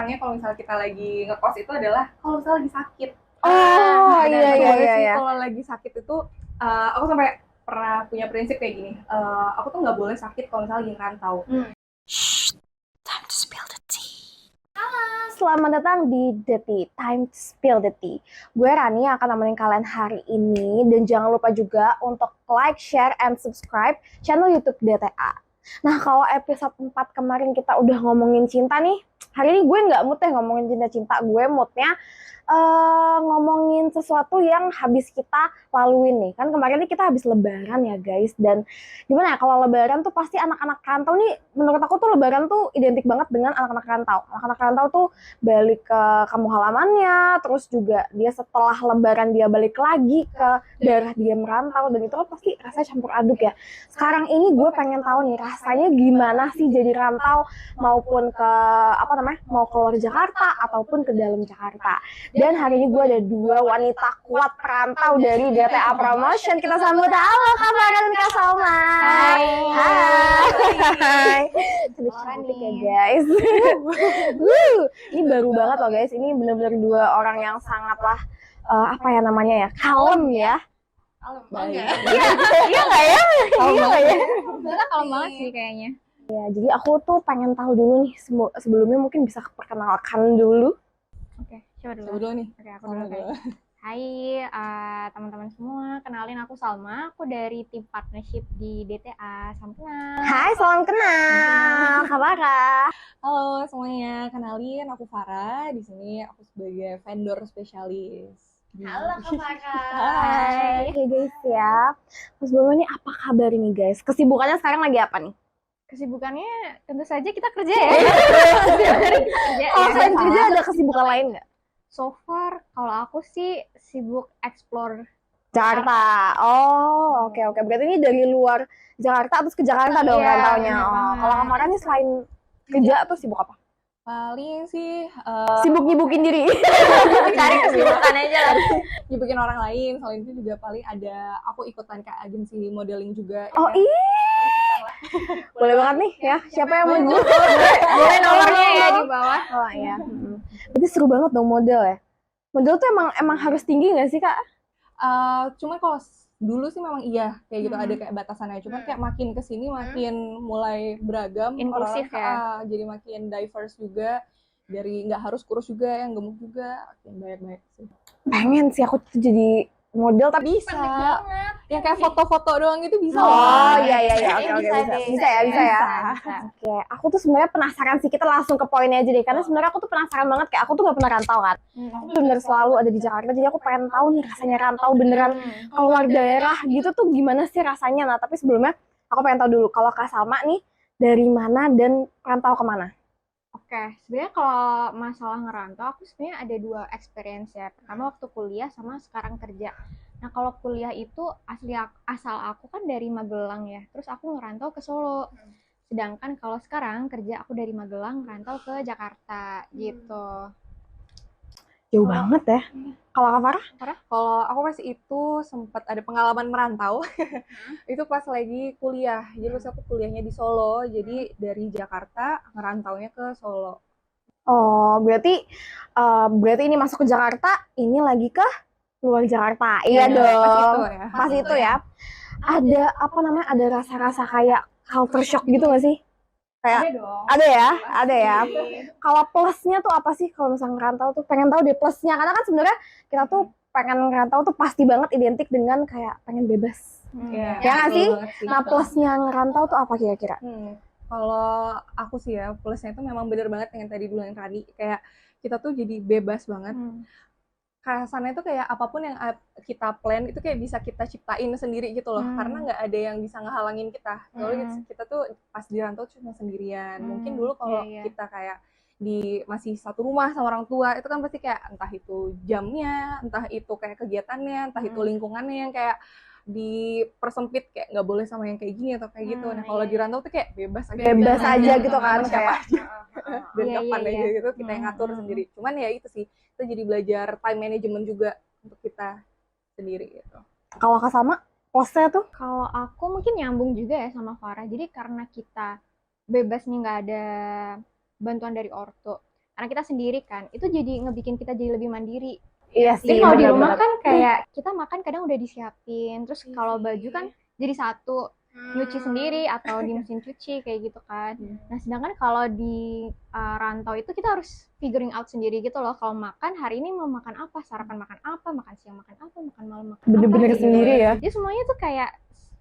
gampangnya kalau misalnya kita lagi ngekos itu adalah kalau misalnya lagi sakit. Oh Dan iya iya boleh iya. sih Iya. kalau lagi sakit itu aku sampai pernah punya prinsip kayak gini. Aku tuh nggak boleh sakit kalau misalnya lagi ngerantau. Time to spill the tea. Selamat datang di The Tea, Time to Spill the Tea. Gue Rani yang akan nemenin kalian hari ini. Dan jangan lupa juga untuk like, share, and subscribe channel YouTube DTA. Nah, kalau episode 4 kemarin kita udah ngomongin cinta nih, hari ini gue nggak mood ngomongin cinta-cinta. Gue moodnya ngomongin sesuatu yang habis kita laluin nih. Kan kemarin nih kita habis lebaran ya guys. Dan gimana ya, kalau lebaran tuh pasti anak-anak rantau nih, menurut aku tuh lebaran tuh identik banget dengan anak-anak rantau. Anak-anak rantau tuh balik ke kampung halamannya, terus juga dia setelah lebaran dia balik lagi ke daerah dia merantau, dan itu kan pasti rasanya campur aduk ya. Sekarang ini gue pengen tahu nih rasanya gimana sih jadi rantau, maupun ke mau keluar Jakarta ataupun ke dalam Jakarta. Dan hari ini gue ada dua wanita kuat perantau dari DTA Promotion. Kita sambut, halo Kak Farah dan Kak Salma. Hai. Hai. Cantik ya guys. Ini baru banget loh guys. Ini benar-benar dua orang yang sangatlah kalem ya. Baik. Iya nggak ya? Iya nggak ya? Sebenarnya kalem banget sih kayaknya. Ya, jadi aku tuh pengen tahu dulu nih, sebelumnya mungkin bisa perkenalkan dulu. Oke, coba dulu. Coba dulu nih. Oke, aku dulu guys. Hai teman-teman semua, kenalin aku Salma, aku dari tim partnership di DTA. Salam kenal. Hai, salam kenal. Kak Farah. Halo semuanya, kenalin aku Farah. Di sini aku sebagai vendor spesialis. Halo Kak Farah. Hai. Oke guys ya. Terus sebelumnya nih apa kabar nih guys? Kesibukannya sekarang lagi apa nih? Kesibukannya tentu saja kita kerja ya. Kalau selain kerja ada kesibukan lain nggak? So far, kalau aku sih sibuk explore Jakarta. Oh, oke. Berarti ini dari luar Jakarta terus ke Jakarta dong Iya, rantaunya. bener Oh, banget. kalau kemarin nih selain kerja tuh sibuk apa? Paling sih Sibuk nyibukin diri. cari kesibukan aja lah. nyibukin orang lain. Selain itu juga paling ada aku ikutan ke agensi modeling juga. Oh ya. iya. Boleh banget nih ya. Siapa yang mau? Boleh nomornya ya di bawah. Oh iya. Berarti seru banget dong model ya. Model tuh emang harus tinggi nggak sih Kak? Cuma kalau dulu sih memang iya kayak gitu, ada kayak batasannya. Cuma kayak makin kesini makin mulai beragam, Inklusif orang, jadi makin diverse juga. Dari nggak harus kurus juga, yang gemuk juga, makin banyak sih. Pengen sih aku tuh jadi model tapi Bisa. Yang kayak foto-foto doang itu bisa. Oh loh. iya oke Bisa deh. bisa ya. Bisa. Oke, aku tuh sebenarnya penasaran sih, kita langsung ke poinnya aja deh, karena sebenarnya aku tuh penasaran banget, kayak aku tuh gak pernah rantau kan. Aku bener selalu ada di Jakarta, jadi aku pengen tahu nih rasanya rantau beneran keluar daerah gitu tuh gimana sih rasanya. Nah tapi sebelumnya aku pengen tahu dulu, kalau Kak Salma nih dari mana dan rantau kemana? Oke, sebenarnya kalau masalah ngerantau, aku sebenarnya ada dua experience ya. Pertama waktu kuliah sama sekarang kerja. Nah kalau kuliah itu asal aku kan dari Magelang ya, terus aku ngerantau ke Solo. Sedangkan kalau sekarang kerja aku dari Magelang ngerantau ke Jakarta gitu. Jauh banget ya. Kalau Kak Farah? Kalau aku pas itu sempat ada pengalaman merantau, itu pas lagi kuliah. Jadi pas aku kuliahnya di Solo, jadi dari Jakarta ngerantaunya ke Solo. Oh, berarti ini masuk ke Jakarta, ini lagi ke luar Jakarta. Iya dong. Pas itu ya. Ada ada rasa-rasa kayak culture shock gitu nggak sih? Kayak dong. ada ya. Kalau plusnya tuh apa sih kalau misalnya ngerantau tuh? Pengen tahu deh plusnya, karena kan sebenarnya kita tuh pengen ngerantau tuh pasti banget identik dengan kayak pengen bebas. Ya nggak sih? Nah plusnya ngerantau tuh apa kira-kira? Kalau aku sih ya, plusnya itu memang bener banget yang tadi bilang Rani, kayak kita tuh jadi bebas banget. Kesannya itu kayak apapun yang kita plan itu kayak bisa kita ciptain sendiri gitu loh, karena nggak ada yang bisa ngehalangin kita. Soalnya kita tuh pas di rantau cuma sendirian. Mungkin dulu kalau kita kayak masih satu rumah sama orang tua, itu kan pasti kayak entah itu jamnya, entah itu kayak kegiatannya, entah itu lingkungannya yang kayak dipersempit, kayak nggak boleh sama yang kayak gini atau kayak gitu. Nah kalau di rantau tuh kayak bebas aja gitu kan, siapa kayak aja dan kapan aja gitu kita yang ngatur sendiri. Cuman ya itu sih, kita jadi belajar time management juga untuk kita sendiri gitu. Kalau Kak Salma plusnya tuh? Kalau aku mungkin nyambung juga ya sama Farah. Jadi karena kita bebas nih, nggak ada bantuan dari ortu. karena kita sendiri kan, itu jadi ngebikin kita jadi lebih mandiri. Iya sih. Jadi kalau di rumah benar-benar. kan kayak kita makan kadang udah disiapin, terus kalau baju kan jadi satu, nyuci sendiri atau di mesin cuci kayak gitu kan. Nah sedangkan kalau di rantau itu kita harus figuring out sendiri gitu loh, kalau makan hari ini mau makan apa, sarapan makan apa, makan siang makan apa, makan malam makan apa, Bener-bener kayak sendiri gitu. ya. Jadi semuanya tuh kayak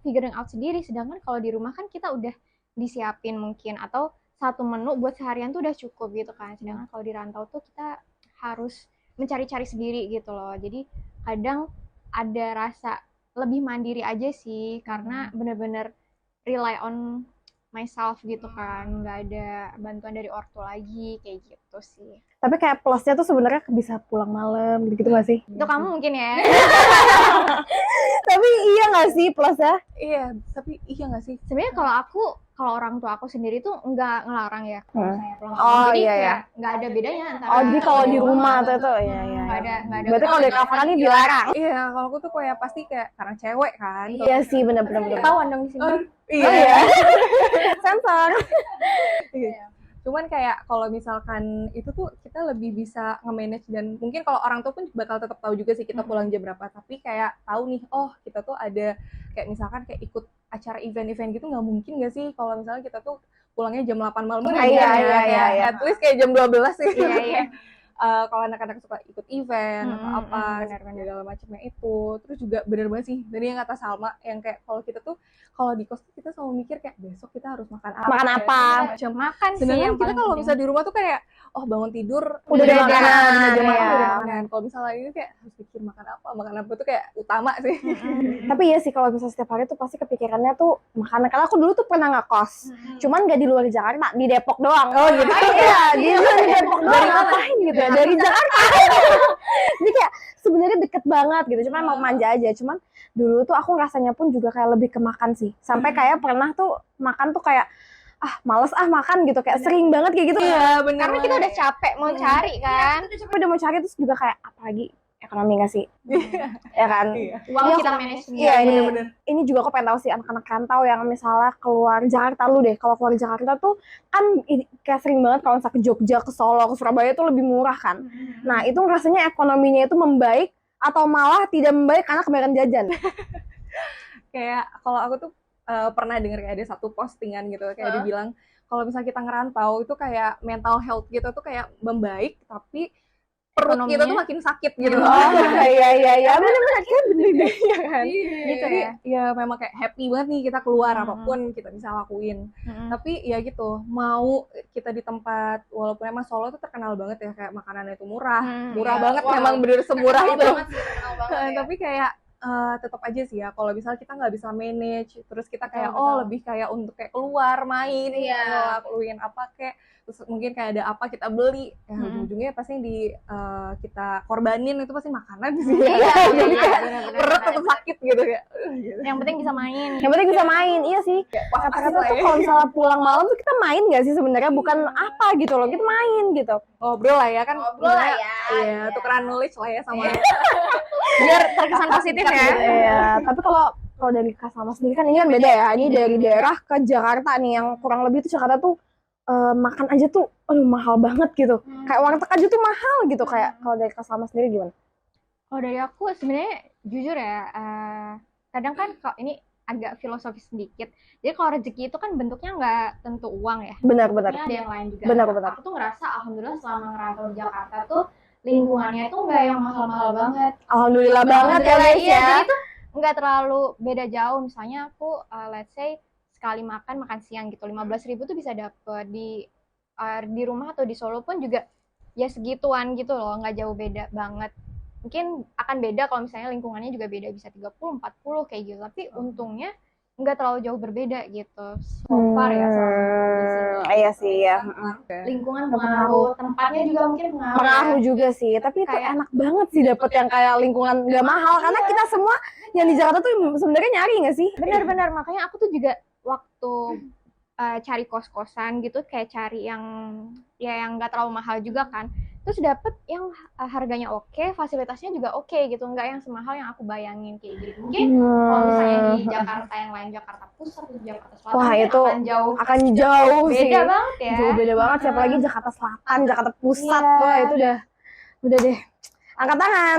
figuring out sendiri, sedangkan kalau di rumah kan kita udah disiapin mungkin, atau satu menu buat seharian tuh udah cukup gitu kan. Sedangkan kalau di rantau tuh kita harus mencari-cari sendiri gitu loh. Jadi kadang ada rasa lebih mandiri aja sih, karena bener-bener rely on myself gitu kan, nggak ada bantuan dari ortu lagi kayak gitu sih. Tapi kayak plusnya tuh sebenarnya bisa pulang malam gitu nggak sih? Itu kamu mungkin ya. Tapi iya nggak sih plusnya? Iya, tapi iya nggak sih? Sebenarnya kalau orang tua aku sendiri tuh nggak ngelarang ya kalau saya pulang Oh, malam. Jadi iya, kayak iya. nggak ada bedanya antara Oh jadi kalau di rumah tuh itu ya ya. nggak ada Berarti kalau dari cover ini dilarang. Iya, kalau aku tuh kayak pasti kayak karena cewek kan. Iya sih benar-benar. ketahuan dong di sini. Iya. Sensor. Iya. Cuman kayak kalau misalkan itu tuh kita lebih bisa nge-manage, dan mungkin kalau orang tua pun bakal tetap tahu juga sih kita pulang jam berapa, tapi kayak tahu nih, oh kita tuh ada kayak misalkan kayak ikut acara event-event gitu, nggak mungkin nggak sih kalau misalnya kita tuh pulangnya jam 8 malam. Iya. At least kayak jam 12 sih. Iya. Kalau anak-anak suka ikut event atau apa segala macamnya itu, terus juga bener banget sih dari yang kata Salma, yang kayak kalau kita tuh kalau di kos kita selalu mikir kayak besok kita harus makan apa, Makan apa? Makan sih sedangkan yang kita paling kalau penting. bisa di rumah tuh kayak oh bangun tidur Udah ada makanan, udah makan, ya. udah ada makanan. Kalau misalnya ini kayak harus pikir makan apa tuh kayak utama sih. Tapi ya sih kalau misalnya setiap hari tuh pasti kepikirannya tuh makanan. Karena aku dulu tuh pernah ngekos, cuman gak di luar Jakarta, di Depok doang. Oh gitu. Iya, di Depok doang. Ngapain gitu ya? Dari Jakarta. Jadi kayak sebenarnya deket banget gitu, cuman mau manja aja. Cuman dulu tuh aku rasanya pun juga kayak lebih ke makan sih. Sampai kayak pernah tuh makan tuh kayak males makan gitu, kayak sering banget kayak gitu. Iya bener. Karena kita udah capek mau cari kan. Tapi udah mau cari terus juga kayak apa lagi ekonomi gak sih? Ya kan? Uang Iya, kita manage sendiri. Iya bener-bener. ini juga aku pengen tahu sih anak-anak rantau yang misalnya keluar Jakarta lu deh. Kalau keluar Jakarta tuh kan kayak sering banget kalau misalnya ke Jogja, ke Solo, ke Surabaya tuh lebih murah kan. Nah itu rasanya ekonominya itu membaik atau malah tidak membaik karena kebanyakan jajan. Kayak kalau aku tuh pernah dengar kayak ada satu postingan gitu kayak dibilang kalau misalnya kita ngerantau itu kayak mental health gitu tuh kayak membaik, tapi perut kita tuh makin sakit gitu. Oh iya benar-benar kan bener ya kan. Gitu ya. Ya memang kayak happy banget nih kita keluar apapun kita bisa lakuin. Tapi ya gitu, mau kita di tempat walaupun emang Solo tuh terkenal banget ya kayak makanannya itu murah banget, memang bener semurah itu. Tapi kayak tetap aja sih ya kalau misalnya kita nggak bisa manage, terus kita kayak lebih kayak untuk kayak keluar main, ngelakuin apa kayak, terus mungkin kayak ada apa kita beli, ya ujung-ujungnya pasti di kita korbanin itu pasti makanan sih. Jadi kayak perut tetap sakit gitu ya. Yang penting bisa main. Yang penting bisa main, iya sih. Kata-kata tuh kalau misalnya pulang malam tuh kita main nggak sih sebenarnya, bukan apa gitu loh, kita main gitu. Ngobrol lah ya kan. Ngobrol lah ya. Iya, tukeran knowledge lah ya sama. Biar terkesan positif ya. Iya, tapi kalau dari Kak Salma sendiri kan ini kan beda ya. Ini dari daerah ke Jakarta nih, yang kurang lebih tuh Jakarta tuh makan aja tuh mahal banget gitu. Kayak warteg aja tuh mahal gitu. Kayak kalau dari Kak Salma sendiri gimana? Kalau dari aku sebenarnya jujur ya, kadang kan kalau ini agak filosofis sedikit. Jadi kalau rezeki itu kan bentuknya nggak tentu uang ya. Benar. Ada yang lain juga. Benar. Aku tuh ngerasa alhamdulillah selama ngerantau di Jakarta tuh lingkungannya tuh nggak yang mahal-mahal banget. Alhamdulillah banget ya guys ya. Jadi tuh nggak terlalu beda jauh. Misalnya aku let's say sekali makan siang gitu 15.000 tuh bisa dapet di rumah atau di Solo pun juga ya segituan gitu loh, nggak jauh beda banget. Mungkin akan beda kalau misalnya lingkungannya juga beda, bisa 30, 40 kayak gitu, tapi untungnya nggak terlalu jauh berbeda gitu so far ya. Iya sih ya. Lingkungan pengaruh, tempatnya juga mungkin pengaruh juga sih, tapi itu Kayak- enak banget sih dapet yang kayak lingkungan gak mahal, karena kita semua yang di Jakarta tuh sebenarnya nyari nggak sih? Benar-benar, makanya aku tuh juga waktu cari kos-kosan gitu kayak cari yang nggak terlalu mahal juga kan, itu terus dapet yang harganya oke, fasilitasnya juga oke gitu, nggak yang semahal yang aku bayangin kayak gitu. Mungkin kalau misalnya di Jakarta yang lain, Jakarta Pusat atau Jakarta Selatan, Wah itu akan jauh sih. beda banget ya. Jauh beda banget, siapa lagi Jakarta Selatan, Jakarta Pusat, wah itu udah deh. Angkat tangan.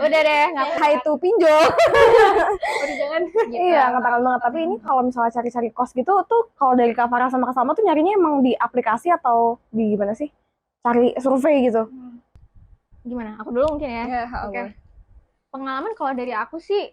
Udah deh, Hai itu pinjol. udah jangan. Gitu. Iya, angkat tangan banget. Tapi ini kalau misalnya cari-cari kos gitu tuh, kalau dari Kak Farah sama Kak Salma tuh nyarinya emang di aplikasi atau di gimana sih? Cari survei gitu. Gimana? Aku dulu mungkin ya. Oke. Pengalaman kalau dari aku sih,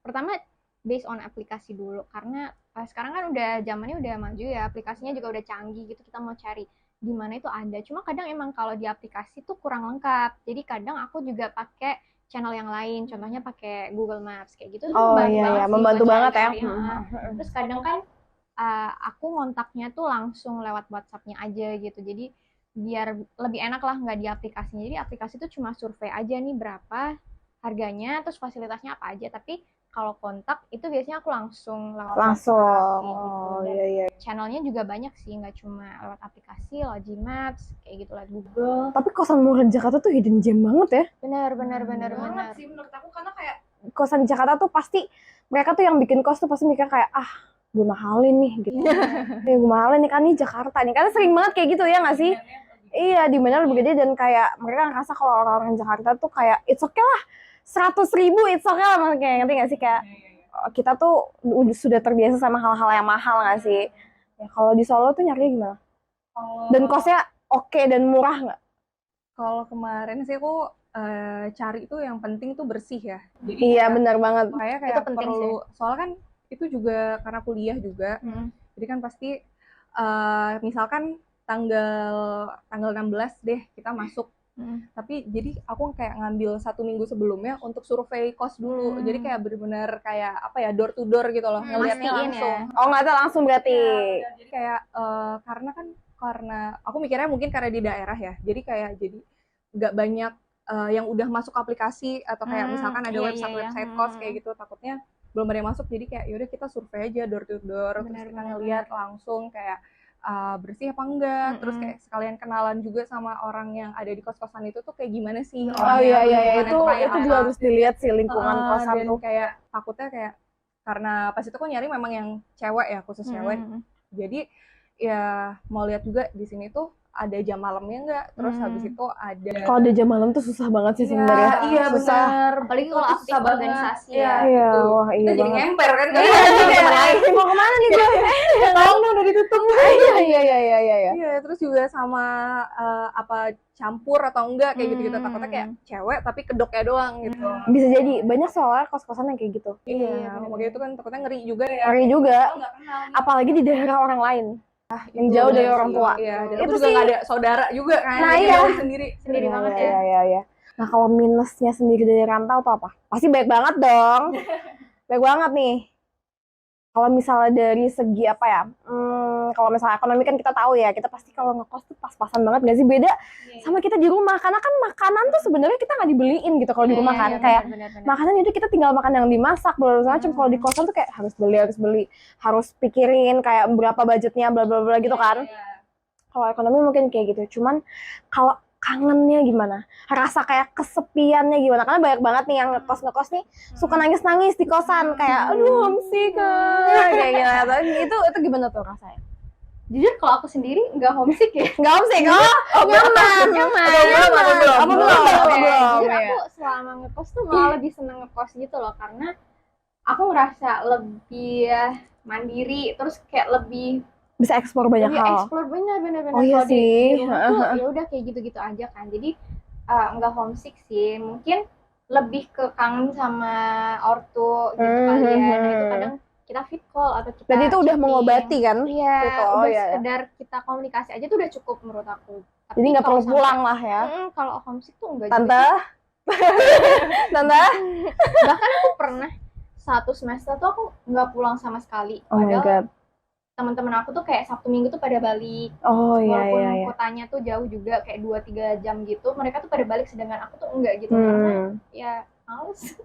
pertama based on aplikasi dulu, karena sekarang kan udah zamannya udah maju ya, aplikasinya juga udah canggih gitu, kita mau cari di mana itu ada. Cuma kadang emang kalau di aplikasi tuh kurang lengkap. Jadi kadang aku juga pakai channel yang lain, contohnya pakai Google Maps kayak gitu. Oh iya, membantu banget ya. Terus kadang kan aku ngontaknya tuh langsung lewat WhatsApp-nya aja gitu. Jadi biar lebih enak lah, nggak di aplikasinya. Jadi aplikasi tuh cuma survei aja nih berapa harganya, terus fasilitasnya apa aja. Tapi kalau kontak itu biasanya aku langsung lewat WhatsApp, gitu. Oh iya. Channelnya juga banyak sih, nggak cuma lewat aplikasi, Logi Maps, kayak gitu, lewat Google. Tapi kosan murah di Jakarta tuh hidden gem banget ya. Benar. Banget sih menurut aku, karena kayak Kosan di Jakarta tuh pasti mereka tuh yang bikin kos tuh pasti mikir kayak gue mahalin nih gitu. Gue mahalin nih kan nih Jakarta nih, karena sering banget kayak gitu ya nggak sih? Iya, di mana lebih gede dan kayak mereka ngerasa kalau orang-orang Jakarta tuh kayak it's okay lah, 100.000 it's okay lah, kayak ngerti nggak sih kayak kita tuh sudah terbiasa sama hal-hal yang mahal nggak sih? Ya kalau di Solo tuh nyarinya gimana? Dan kosnya oke dan murah nggak? Kalau kemarin sih aku cari itu yang penting tuh bersih ya. Jadi iya benar banget. Kayak perlu sih. Soalnya kan itu juga karena kuliah juga. Jadi kan pasti misalkan tanggal 16 deh kita masuk. Tapi jadi aku kayak ngambil 1 minggu sebelumnya untuk survei kos dulu. Jadi kayak benar-benar kayak apa ya, door to door gitu loh, ngeliatnya langsung. Ya? Oh nggak tahu langsung berarti. Ya, jadi kayak karena aku mikirnya mungkin karena di daerah ya. Jadi nggak banyak yang udah masuk aplikasi atau kayak misalkan ada website kos kayak gitu, takutnya belum ada yang masuk. Jadi kayak yaudah kita survei aja door to door, terus kita ngeliat langsung kayak bersih apa enggak, terus kayak sekalian kenalan juga sama orang yang ada di kos-kosan itu tuh kayak gimana sih. Oh iya itu juga harus dilihat sih lingkungan kosan tuh. Kayak takutnya kayak karena pas itu aku nyari memang yang cewek ya, khusus cewek. Jadi ya mau lihat juga di sini tuh ada jam malamnya enggak, terus habis itu ada. Kalau ada jam malam tuh susah banget sih sebenarnya. Iya benar. Apalagi kalau aktif organisasi ya. Iya, wah iya banget. Jadi ngemper kan. Mau kemana nih gue? Tolong udah ditutup. Iya. Iya, terus juga sama apa campur atau enggak kayak gitu-gitu, takutnya kayak cewek tapi kedoknya doang gitu. Bisa jadi banyak soalnya kos-kosan yang kayak gitu. Iya, makanya itu kan takutnya ngeri juga ya. Ngeri juga. Apalagi di daerah orang lain. Yang jauh dari orang tua. Iya, dan itu juga nggak ada saudara juga kan. Nah iya. Sendiri banget ya. Iya. Nah kalau minusnya sendiri dari rantau tuh apa? Pasti baik banget dong. Baik banget nih. Kalau misalnya dari segi apa ya? Kalau misalnya ekonomi kan kita tahu ya, kita pasti kalau ngekos tuh pas-pasan banget nggak sih, beda sama kita di rumah, karena kan makanan tuh sebenarnya kita nggak dibeliin gitu kalau di rumah kan, kayak makanan itu kita tinggal makan yang dimasak macam. Kalau di kosan tuh kayak harus beli, harus pikirin kayak berapa budgetnya bla bla bla gitu kan. Kalau ekonomi mungkin kayak gitu, cuman kalau kangennya gimana? Rasa kayak kesepiannya gimana? Karena banyak banget nih yang ngekos nih suka nangis-nangis di kosan kayak aduh homesick kayak gitu. Itu gimana tuh rasanya? Jujur kalau aku sendiri nggak homesick ya. Nggak homesick? Nyaman. Apa belum? Jujur aku selama ngekos tuh malah lebih seneng ngekos gitu loh, karena aku ngerasa lebih mandiri, terus kayak lebih bisa eksplor banyak hal. Eksplor bener. Oh iya sih. Ya udah kayak gitu-gitu aja kan. Jadi nggak homesick sih. Mungkin lebih ke kangen sama ortu gitu kali ya. Nah itu kadang kita fit call atau kita. Jadi itu udah mengobati kan? Iya. Sekedar kita komunikasi aja tuh udah cukup menurut aku. Jadi nggak perlu pulang lah ya. Kalau homesick tuh enggak. Tante. Bahkan aku pernah 1 semester tuh aku nggak pulang sama sekali. Oh my god. Teman-teman aku tuh kayak Sabtu Minggu tuh pada balik. Oh iya. Walaupun kotanya tuh jauh juga kayak 2-3 jam gitu, mereka tuh pada balik sedangkan aku tuh enggak gitu. Karena ya males.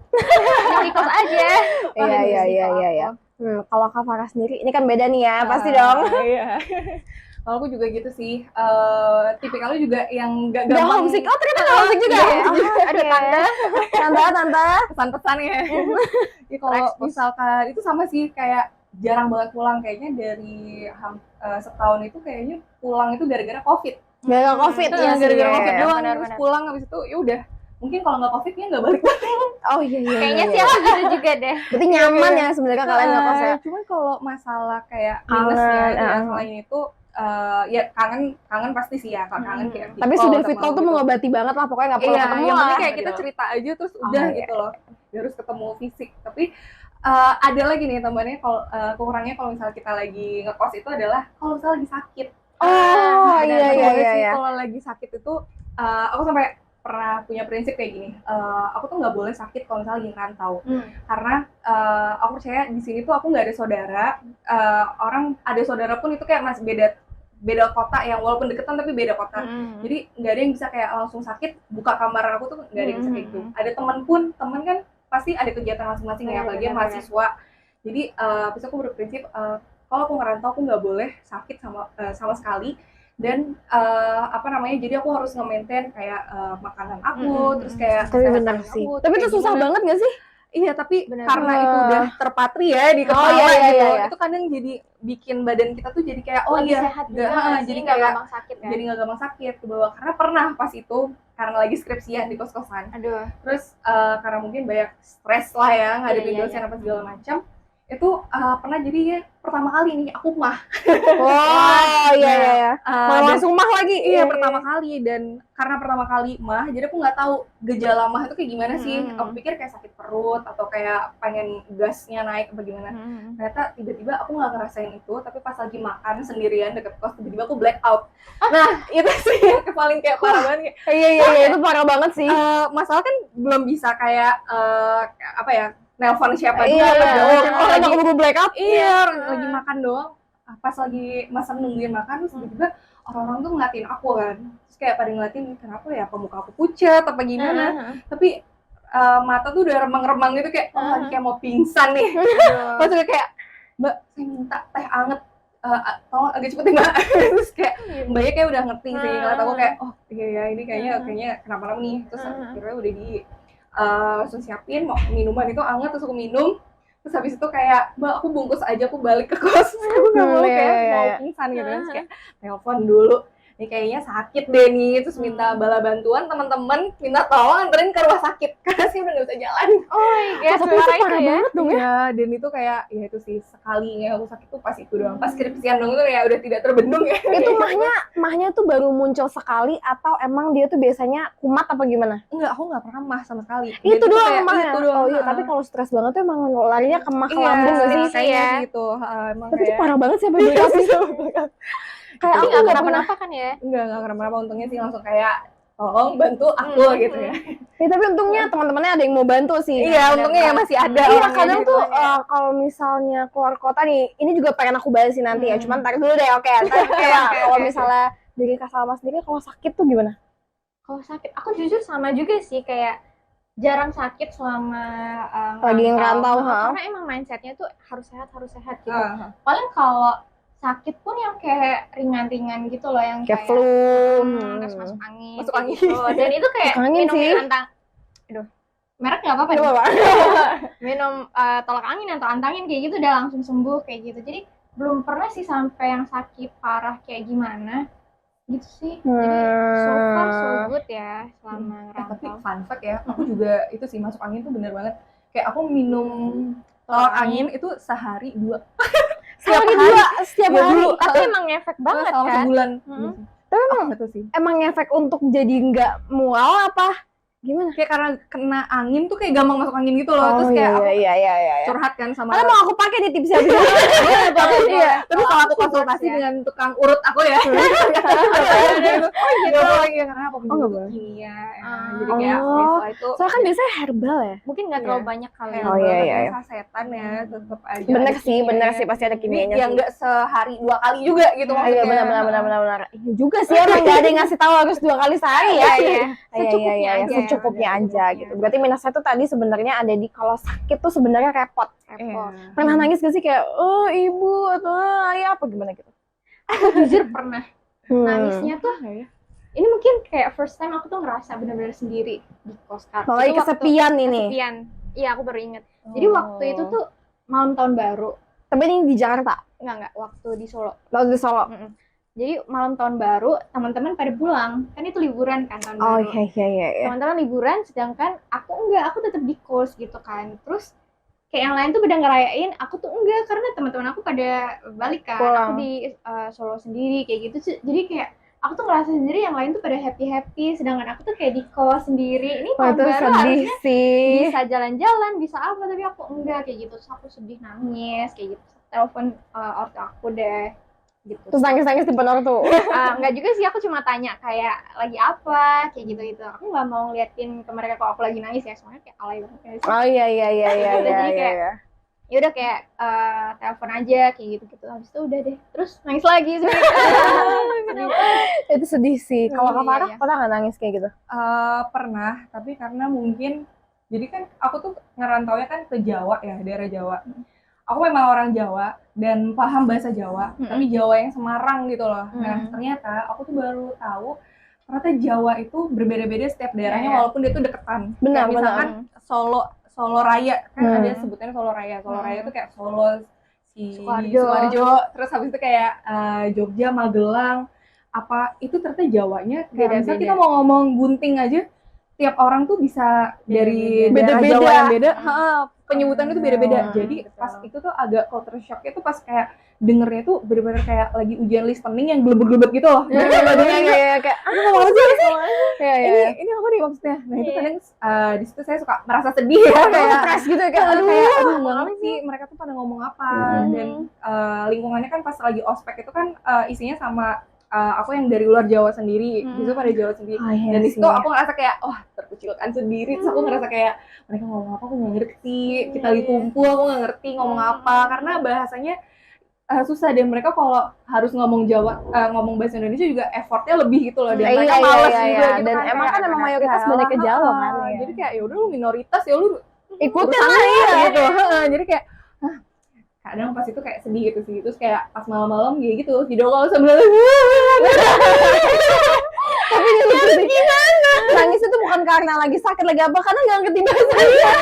Di kos aja. Iya. Kalau Kak Farah sendiri, ini kan beda nih ya, pasti dong. Iya. Kalau aku juga gitu sih, tipikalnya juga yang nggak Udah gampang homesick. Oh ternyata nggak homesick juga ya? Aduh tante. pesan-pesan ya. Jadi kalau misalkan itu sama sih kayak jarang banget pulang kayaknya dari setahun itu kayaknya pulang itu gara-gara COVID. Gara-gara COVID ya sih. Gara-gara COVID doang, benar, terus benar. pulang habis itu ya udah. Mungkin kalau nggak COVID ya nggak balik lagi. Oh iya. Kayaknya sih aku gitu juga deh. Berarti nyaman ya sebenarnya kalian nggak kos ya? Cuman kalau masalah kayak Kangen, minusnya selain itu ya kangen pasti sih ya, kangen kayak Tapi sudah fit call tuh mengobati banget lah, pokoknya nggak perlu iya, ketemu yang lah. penting kayak kita gitu. cerita aja terus udah iya. gitu loh. Ya harus ketemu fisik. Tapi ada lagi nih tambahannya kalau kurangnya kalau misalnya kita lagi ngekos itu adalah kalau misalnya lagi sakit. Oh Dan iya aku iya banget iya. sih iya. kalau lagi sakit itu aku sampai pernah punya prinsip kayak gini. Aku tuh nggak boleh sakit kalau misalnya lagi ngerantau. Karena aku percaya di sini tuh aku nggak ada saudara. Orang ada saudara pun itu kayak masih beda kota yang walaupun deketan tapi beda kota. Jadi nggak ada yang bisa kayak langsung sakit buka kamar aku tuh nggak ada yang bisa kayak gitu. Ada teman kan pasti ada kegiatan masing-masing ya, apalagi mahasiswa. Jadi terus aku berprinsip kalau aku ngerantau aku nggak boleh sakit sama sekali. Dan jadi aku harus nge-maintain kayak makanan aku, terus kayak Tapi benar sih. Tapi itu susah banget nggak sih? Iya, tapi Bener. karena itu udah terpatri ya di kepala iya, gitu, iya. itu kadang jadi bikin badan kita tuh jadi kayak Lebih sehat juga nggak sih? jadi nggak kayak gampang sakit kan? jadi nggak gampang sakit ke bawah. Karena pernah pas itu karena lagi skripsian di kos-kosan, Aduh. terus karena mungkin banyak stres lah ya ngadepin Iya, dosen apa segala macam, itu pernah jadi ya pertama kali nih aku mah. Oh iya. Mau langsung mah lagi. Iya, pertama kali. Dan karena pertama kali mah, jadi aku nggak tahu gejala mah itu kayak gimana sih. Aku pikir kayak sakit perut atau kayak pengen gasnya naik apa gimana. Ternyata tiba-tiba aku nggak ngerasain itu, tapi pas lagi makan sendirian deket kos tiba-tiba aku black out. Nah itu sih yang paling kayak parah banget. Iya itu parah banget sih. Masalah kan belum bisa kayak nelpon siapa dulu Iya. lagi Aku blackout. iya lagi makan doang. Pas lagi masa nungguin makan terus tiba-tiba orang-orang tuh ngeliatin aku kan, terus kayak pada ngeliatin kenapa ya, apa muka aku pucat apa gimana. Tapi mata tuh udah remang-remang gitu kayak kayak mau pingsan nih. Terus kayak mbak saya minta teh anget, tolong agak cepet ya mbak. Terus kayak mbaknya kayak udah ngerti sih, ngeliat aku kayak oh iya ya ini kayaknya kenapa-napa nih. Terus akhirnya udah langsung siapin mau minuman itu anget, terus aku minum. Terus habis itu kayak mbak aku bungkus aja aku balik ke kos. Aku nggak mau kayak mau pingsan gitu. Terus kayak telepon dulu, ini kayaknya sakit deh nih, terus minta bala bantuan teman-teman, minta tolong anterin ke rumah sakit karena sih udah nggak bisa jalan. Oh iya, Tapi itu parah banget dong ya. Iya, dan itu kayak ya itu sih sekalinya aku sakit tuh pas itu doang, pas skripsian dong itu ya udah tidak terbendung ya. Itu mahnya tuh baru muncul sekali atau emang dia tuh biasanya kumat apa gimana? Enggak, aku nggak pernah mah sama sekali. Itu Dan doang kayak mah ya? itu doang. Oh iya, tapi kalau stres banget tuh emang larinya ke mah ke lambung gak sih? Kayaknya gitu. Emang Tapi itu kayak parah banget sih sampai blackout itu. Kayak Tapi aku nggak nggak pernah. kenapa-napa kan ya? enggak kenapa-napa, untungnya sih langsung kayak tolong bantu aku gitu ya. Ya, tapi untungnya teman-temannya ada yang mau bantu sih. Iya, untungnya ya masih ada. Iya, orangnya kadang gitu. tuh kalau misalnya keluar kota nih, ini juga pengen aku bahas sih nanti ya. Cuman ntar dulu deh, oke. Ntar kayak kalau misalnya dari Kak Salma sendiri kalau sakit tuh gimana? Kalau sakit, aku jujur sama juga sih, kayak jarang sakit selama Lagi ngerantau, karena emang mindsetnya tuh harus sehat gitu. Paling kalau sakit pun yang kayak ringan-ringan gitu loh, yang Kayak flu. terus masuk angin Masuk angin. gitu. Dan itu kayak Masuk angin sih. aduh, merek nggak apa-apa nih. Coba, Pak. Minum tolak angin atau antangin kayak gitu udah langsung sembuh kayak gitu. Jadi belum pernah sih sampai yang sakit parah kayak gimana gitu sih. Jadi so far so good ya selama Tapi ngerantau. fun fact ya, aku juga itu sih masuk angin tuh bener banget. Kayak aku minum tolak angin itu sehari 2. Sehari hari. 2 setiap Ya, hari. dulu. Tapi emang ngefek banget selama kan. sebulan. Tapi emang Itu sih. emang ngefek untuk jadi nggak mual apa? Gimana? Kayak karena kena angin tuh kayak gampang masuk angin gitu loh. Terus kayak aku iya. curhat kan sama Karena mau aku pakai nih tipsnya. terus kalau aku konsultasi dengan tukang urut aku ya. Oh gitu. Iya, karena apa nggak boleh. kimia. Jadi kayak setelah itu Soalnya kan biasanya herbal ya. Mungkin nggak terlalu banyak kali. Oh, iya. Sasetan ya, tetap aja. Bener ada sih kimianya. pasti ada kimianya Yang sih. nggak sehari 2 kali juga gitu Iya maksudnya. benar. Iya juga sih emang nggak ada yang ngasih tahu harus 2 kali sehari ya. Secukupnya aja. Secukupnya aja gitu. Berarti minusnya tuh tadi sebenarnya ada di kalau sakit tuh sebenarnya repot. Iya. Pernah nangis gak sih kayak oh ibu atau ayah apa gimana gitu? Aku jujur pernah nangisnya tuh. Ya. Ini mungkin kayak first time aku tuh ngerasa benar-benar sendiri di kos kar. Kalau lagi kesepian ini. Kesepian. Iya, aku baru inget. Jadi waktu itu tuh malam tahun baru. Tapi ini di Jakarta? Enggak, waktu di Solo. Lalu di Solo? Jadi malam tahun baru, teman-teman pada pulang. Kan itu liburan kan tahun baru. Oh iya. Teman-teman liburan, sedangkan aku enggak, aku tetap di kos gitu kan. Terus kayak yang lain tuh pada ngerayain, aku tuh enggak, karena teman-teman aku pada balik kan. Pulang. Aku di Solo sendiri kayak gitu. Jadi kayak aku tuh ngerasa sendiri, yang lain tuh pada happy, sedangkan aku tuh kayak di kos sendiri. Ini tahun itu baru sedih harusnya sih. bisa jalan-jalan, bisa apa, tapi aku enggak kayak gitu. Terus aku sedih, nangis kayak gitu. Telepon ortu aku deh gitu. Terus nangis-nangis di depan ortu? Enggak juga sih, aku cuma tanya kayak lagi apa kayak gitu. Aku nggak mau ngeliatin ke mereka kalau aku lagi nangis ya, soalnya kayak alay banget. Oh iya. Jadi kayak ya udah kayak telepon aja kayak gitu. Habis itu udah deh, terus nangis lagi Itu sedih sih. Kalau Kak Farah iya. pernah nggak nangis kayak gitu? Pernah, tapi karena mungkin jadi kan aku tuh ngerantaunya kan ke Jawa ya, daerah Jawa. Aku memang orang Jawa dan paham bahasa Jawa, tapi Jawa yang Semarang gitu loh. Nah, ternyata aku tuh baru tahu ternyata Jawa itu berbeda-beda setiap daerahnya, walaupun dia tuh deketan. Benar, kayak misalkan Solo Raya kan ada sebutannya Solo Raya. Solo Raya tuh kayak Solo, Sukoharjo, terus habis itu kayak Jogja, Magelang, apa itu ternyata Jawanya kayak misalnya kita mau ngomong gunting aja, tiap orang tuh bisa dari daerah Jawa yang beda, penyebutan itu beda-beda. Jadi pas itu tuh agak culture shock-nya tuh pas kayak dengernya tuh bener-bener kayak lagi ujian listening yang gelebet-gelebet gitu loh. Kayak ngomong sih. Ini apa nih maksudnya? Nah itu kadang di situ saya suka merasa sedih ya, kayak stres gitu kayak aduh nggak ngerti mereka tuh pada ngomong apa. Dan lingkungannya kan pas lagi ospek itu kan isinya sama aku yang dari luar Jawa sendiri, gitu pada Jawa sendiri. Dan di situ aku ngerasa kayak terkucilkan sendiri. Terus aku ngerasa kayak mereka ngomong apa aku nggak ngerti. Kita lagi kumpul aku nggak ngerti ngomong apa karena bahasanya susah, dan mereka kalau harus ngomong Jawa, ngomong bahasa Indonesia juga effortnya lebih gitu loh, dan mereka malas juga gitu. Dan emang kan emang mayoritas banyak ke Jawa kan. Jadi kayak ya udah lu minoritas ya lu ikutin lah gitu. Jadi kayak kadang pas itu kayak sedih gitu sih, terus kayak pas malam-malam gitu video call sambil tapi gimana? Nangis itu bukan karena lagi sakit lagi apa, karena nggak ngerti bahasanya.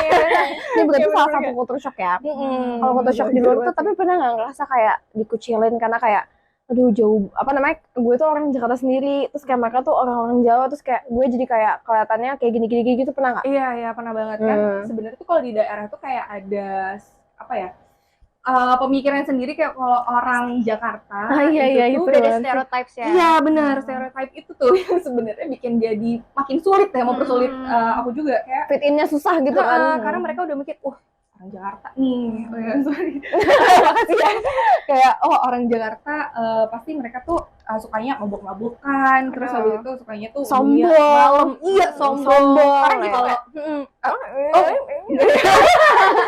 Ini berarti salah satu culture shock ya. Kalau culture shock di luar tuh, tapi pernah nggak ngerasa kayak dikucilin karena kayak aduh jauh gue tuh orang Jakarta sendiri, terus kayak mereka tuh orang-orang Jawa, terus kayak gue jadi kayak kelihatannya kayak gini-gini gitu, pernah nggak? Iya pernah banget kan. Sebenarnya tuh kalau di daerah tuh kayak ada apa ya, pemikiran sendiri kayak kalau orang Jakarta itu ada stereotypes ya. Iya benar, stereotype itu tuh yang sebenarnya bikin jadi makin sulit ya, mempersulit aku juga kayak fit in-nya susah gitu kan. Karena mereka udah mikir orang Jakarta nih, sorry. Makasih ya. Kayak orang Jakarta pasti mereka tuh sukanya mabuk-mabukan, terus habis itu sukanya tuh sombong. Sombong. Karena kalau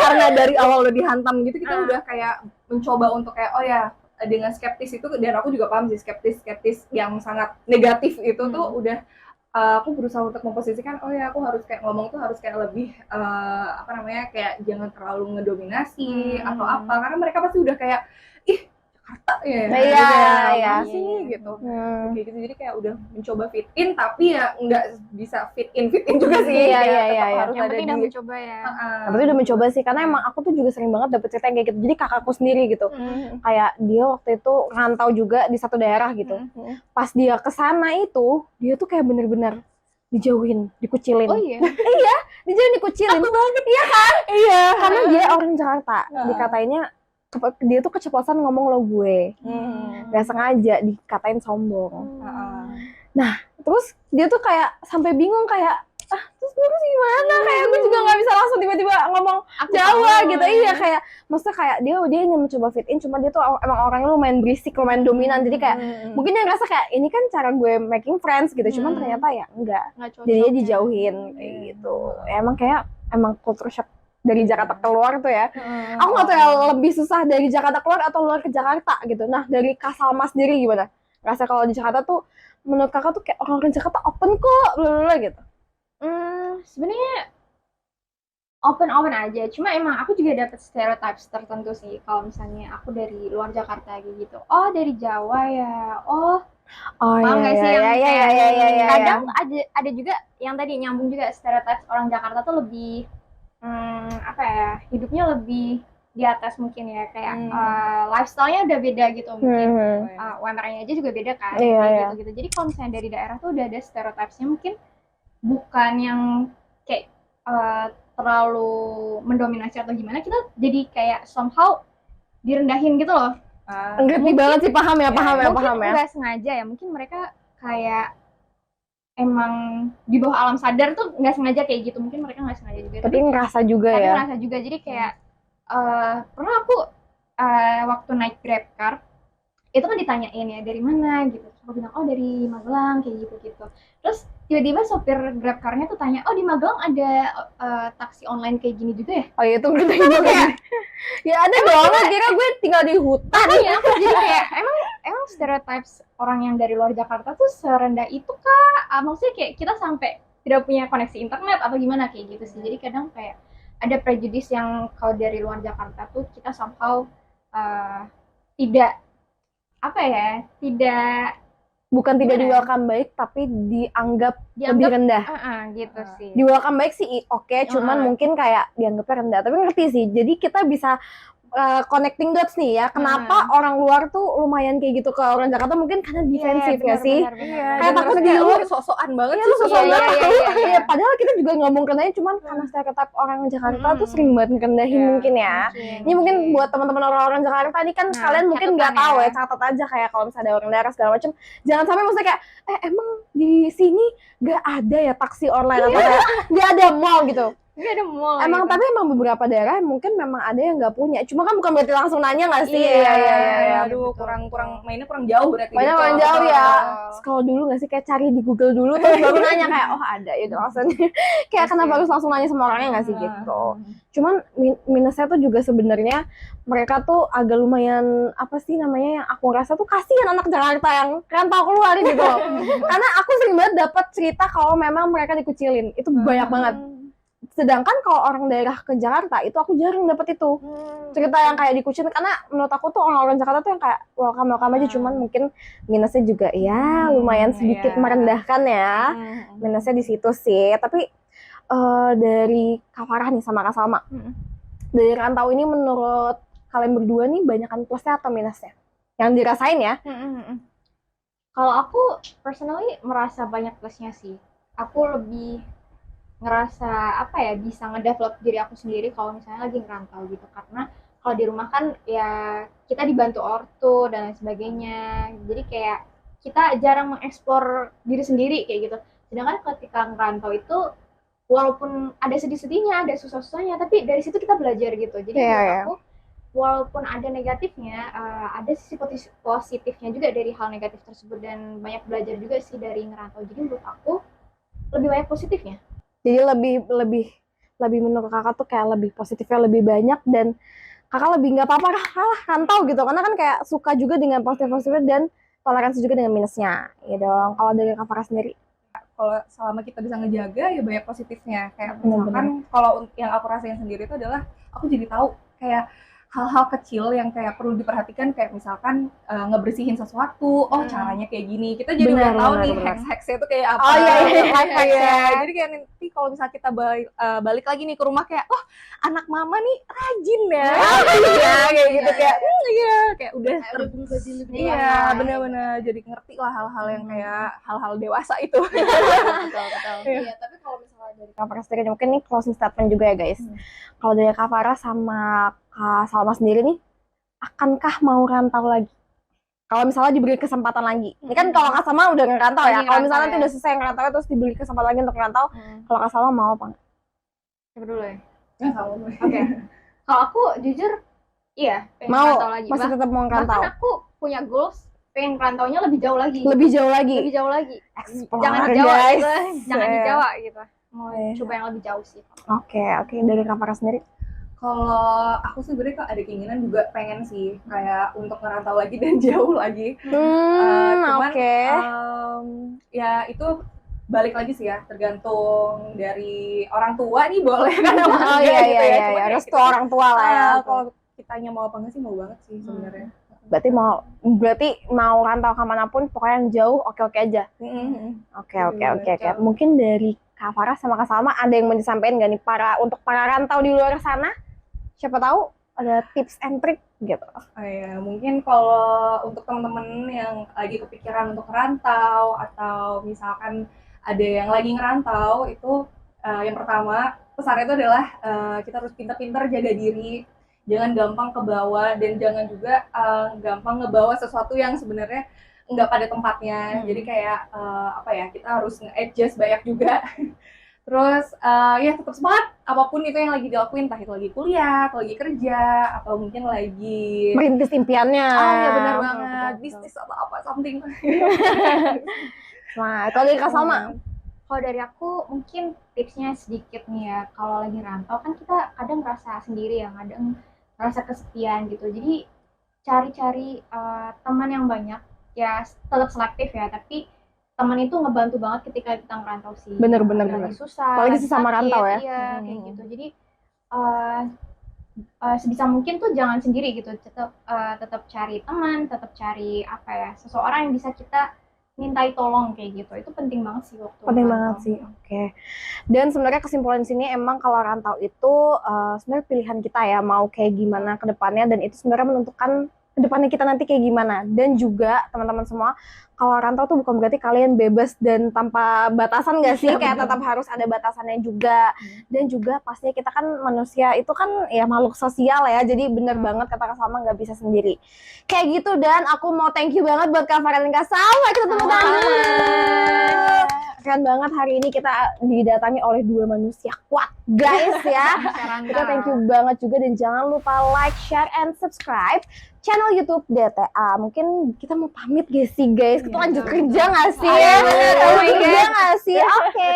karena dari awal udah dihantam gitu, kita udah kayak mencoba untuk kayak dengan skeptis itu, dan aku juga paham sih skeptis yang sangat negatif itu tuh udah aku berusaha untuk memposisikan aku harus kayak ngomong tuh harus kayak lebih kayak jangan terlalu ngedominasi atau apa, karena mereka pasti udah kayak Jakarta ya sini gitu. Kayak gitu, jadi kayak udah mencoba fit in, tapi ya nggak bisa fit in juga sih. Harus yang penting udah mencoba ya. Tapi udah mencoba sih, karena emang aku tuh juga sering banget dapet cerita yang kayak gitu. Jadi kakakku sendiri gitu, kayak dia waktu itu rantau juga di satu daerah gitu. Pas dia kesana itu, dia tuh kayak bener-bener dijauhin, dikucilin. Oh iya? Iya, dijauhin, dikucilin. Aku banget. Iya kan? Iya. Karena dia orang Jakarta, dikatainnya dia tuh keceplosan ngomong lo gue, nggak sengaja dikatain sombong. Nah terus dia tuh kayak sampai bingung kayak terus gue harus gimana, kayak gue juga nggak bisa langsung tiba-tiba ngomong Jawa gitu. Iya kayak maksudnya kayak dia ingin mencoba fit in, cuma dia tuh emang orangnya lumayan berisik, lumayan dominan, jadi kayak mungkin dia ngerasa kayak ini kan cara gue making friends gitu, cuman ternyata ya enggak, jadinya dijauhin kayak gitu. Emang culture shock dari Jakarta keluar tuh ya. Aku nggak tahu ya lebih susah dari Jakarta keluar atau luar ke Jakarta gitu. Nah dari Kak Salma sendiri gimana? Rasa kalau di Jakarta tuh menurut kakak tuh kayak orang Jakarta open kok, blablabla gitu. Sebenarnya open aja. Cuma emang aku juga dapet stereotypes tertentu sih. Kalau misalnya aku dari luar Jakarta gitu. Oh dari Jawa ya. Oh paham nggak sih yang kayak kadang ada juga yang tadi nyambung juga stereotypes orang Jakarta tuh lebih apa ya, hidupnya lebih di atas mungkin ya, kayak lifestyle-nya udah beda gitu mungkin. UMR-nya aja juga beda kan, kayak gitu. Jadi kalau misalnya dari daerah tuh udah ada stereotypes-nya mungkin bukan yang kayak terlalu mendominasi atau gimana, kita jadi kayak somehow direndahin gitu loh. Ngerti banget sih, paham ya. Mungkin nggak sengaja ya, mungkin mereka kayak emang di bawah alam sadar tuh nggak sengaja kayak gitu, mungkin mereka nggak sengaja juga. Tapi ngerasa juga ya. Ngerasa juga, jadi kayak pernah aku waktu naik Grab car itu kan ditanyain ya dari mana gitu, aku bilang oh dari Magelang kayak gitu. Terus tiba-tiba sopir Grab car-nya tuh tanya, oh di Magelang ada taksi online kayak gini juga ya? Oh iya, itu gede juga ya. Ya ada dong, kira gue tinggal di hutan. Iya, aku jadi kayak emang stereotypes orang yang dari luar Jakarta tuh serendah itu kah? Maksudnya kayak kita sampai tidak punya koneksi internet atau gimana kayak gitu sih. Jadi kadang kayak ada prejudice yang kalau dari luar Jakarta tuh kita somehow tidak bukan tidak di welcome baik, tapi dianggap lebih rendah. Gitu sih. Di welcome baik sih oke, cuman mungkin kayak dianggapnya rendah. Tapi ngerti sih. Jadi kita bisa connecting dots nih ya. Kenapa orang luar tuh lumayan kayak gitu ke orang Jakarta, mungkin karena defensif ya sih. Kayak takut di luar sok-sokan banget sih. Sok-sokan banget. Iya, padahal kita juga ngomong rendahin, cuman karena stereotip orang Jakarta tuh sering banget ngerendahin mungkin ya. Ini mungkin buat teman-teman orang-orang Jakarta ini kan kalian mungkin nggak tahu ya, catat aja kayak kalau misalnya ada orang daerah segala macam, jangan sampai maksudnya kayak emang di sini nggak ada ya taksi online atau kayak nggak ada mall gitu. Nggak ada mall. Emang gitu. Tapi emang beberapa daerah mungkin memang ada yang nggak punya. Cuma kan bukan berarti langsung nanya nggak sih? Iya. Aduh, kurang mainnya kurang jauh berarti. Mainnya kurang jauh ya. Scroll dulu nggak sih, kayak cari di Google dulu terus baru nanya kayak oh ada itu maksudnya. Kayak kenapa harus langsung nanya sama orangnya nggak sih gitu. Cuman minusnya tuh juga sebenarnya mereka tuh agak lumayan apa sih namanya, yang aku rasa tuh kasihan anak Jakarta yang rantau keluar gitu. Karena aku sering banget dapat cerita kalau memang mereka dikucilin. Itu banyak banget. Sedangkan kalau orang daerah ke Jakarta itu aku jarang dapet itu cerita yang kayak dikucilin, karena menurut aku tuh orang-orang Jakarta tuh yang kayak welcome aja. Cuman mungkin minusnya juga ya lumayan sedikit merendahkan ya. Minusnya di situ sih. Tapi dari Kak Farah nih sama Kak Salma, dari rantau ini menurut kalian berdua nih banyakan plusnya atau minusnya yang dirasain ya? Kalau aku personally merasa banyak plusnya sih. Aku lebih ngerasa bisa ngedevelop diri aku sendiri kalau misalnya lagi ngerantau gitu, karena kalau di rumah kan ya kita dibantu ortu dan lain sebagainya, jadi kayak kita jarang mengeksplor diri sendiri kayak gitu. Sedangkan ketika ngerantau itu walaupun ada sedih-sedihnya, ada susah-susahnya, tapi dari situ kita belajar gitu. Jadi menurut aku walaupun ada negatifnya, ada sisi positifnya juga dari hal negatif tersebut, dan banyak belajar juga sih dari ngerantau. Jadi menurut aku lebih banyak positifnya. Jadi lebih menurut kakak tuh kayak lebih positifnya lebih banyak, dan kakak lebih nggak apa-apa kalah rantau gitu, karena kan kayak suka juga dengan positifnya dan toleransi juga dengan minusnya ya dong. Kalau dari Kak Farah sendiri? Kalau selama kita bisa ngejaga ya banyak positifnya. Kayak misalkan kalau yang aku rasain sendiri itu adalah aku jadi tahu kayak hal-hal kecil yang kayak perlu diperhatikan, kayak misalkan ngebersihin sesuatu, caranya kayak gini, kita jadi udah tahu nih hacks-hacksnya itu kayak apa. Jadi kayak nanti kalau misalnya kita balik lagi nih ke rumah kayak anak mama nih rajin ya, kayak gitu, kayak udah bener-bener jadi ngerti lah hal-hal yang kayak hal-hal dewasa itu. Betul. Iya, tapi kalau misalnya dari Kak Farah sendiri, mungkin nih closing statement juga ya guys. Kalau dari Kak Farah sama Kak Salma sendiri nih, akankah mau rantau lagi? Kalau misalnya diberi kesempatan lagi. Ini kan kalau Kak Salma udah ngerantau ya. Kalau misalnya nanti udah selesai ngerantau terus diberi kesempatan lagi untuk ngerantau, kalau Kak Salma mau apa enggak? Siapa dulu ya? Oke. Kalau aku jujur iya, pengen mau ngerantau lagi. Masih tetap mau ngerantau. Bahkan aku punya goals pengen ngerantaunya lebih jauh lagi. Explore, jangan di Jawa gitu. Jangan di Jawa gitu. Mau coba yang lebih jauh sih. Oke. Dari Kak Farah sendiri? Kalau aku sebenarnya kok ada keinginan juga pengen sih kayak untuk ngerantau lagi dan jauh lagi. Cuman ya itu balik lagi sih ya, tergantung dari orang tua nih boleh kan apa Oh enggak iya gitu iya ya. iya, Cuman iya. ya Restu kita orang tua lah ya. kalau kitanya mau apa enggak sih, mau banget sih sebenarnya. Berarti mau rantau kemanapun pokoknya yang jauh oke-oke aja. Oke. Mungkin dari Kak Farah sama Kak Salma ada yang mau disampaikan nggak nih untuk para rantau di luar sana? Siapa tahu ada tips and trick gitu. Oh ya, mungkin kalau untuk teman-teman yang lagi kepikiran untuk ngerantau atau misalkan ada yang lagi ngerantau itu yang pertama pesannya itu adalah kita harus pintar-pintar jaga diri, jangan gampang kebawa dan jangan juga gampang ngebawa sesuatu yang sebenarnya nggak pada tempatnya. Jadi kayak apa ya, kita harus nge-adjust banyak juga. Terus ya tetap semangat apapun itu yang lagi dilakuin, entah itu lagi kuliah, atau lagi kerja, atau mungkin lagi Merintis impiannya. ya benar banget, bisnis atau apa something. Nah, kalau dari Kak Salma, kalau dari aku mungkin tipsnya sedikit nih ya. Kalau lagi rantau kan kita kadang ngerasa sendiri ya, kadang ngerasa kesepian gitu. Jadi cari-cari teman yang banyak, ya tetap selektif ya, tapi teman itu ngebantu banget ketika kita ngerantau sih. Bener. Lagi susah, Apalagi lagi sesama sakit, rantau ya. Iya, kayak gitu. Jadi sebisa mungkin tuh jangan sendiri gitu. Tetap cari teman, tetap cari apa ya, seseorang yang bisa kita mintai tolong kayak gitu. Itu penting banget sih waktu penting rantau. banget sih. Oke. Dan sebenarnya kesimpulan di sini emang kalau rantau itu sebenarnya pilihan kita ya, mau kayak gimana ke depannya, dan itu sebenarnya menentukan ke depannya kita nanti kayak gimana. Dan juga teman-teman semua, kalau rantau tuh bukan berarti kalian bebas dan tanpa batasan gak sih? Kayak tetap harus ada batasannya juga. Dan juga pastinya kita kan manusia itu kan ya makhluk sosial ya. Jadi bener banget kata Kak Salma, gak bisa sendiri. Kayak gitu, dan aku mau thank you banget buat Kak Farah dan Kak Salma. Kita tepuk tangan dulu. Keren banget hari ini kita didatangi oleh dua manusia kuat guys ya. Kita thank you banget juga, dan jangan lupa like, share, and subscribe channel YouTube DTA. Mungkin kita mau pamit gak sih guys? Kita lanjut kerja gak sih? Lanjut kerja gak sih? Oke.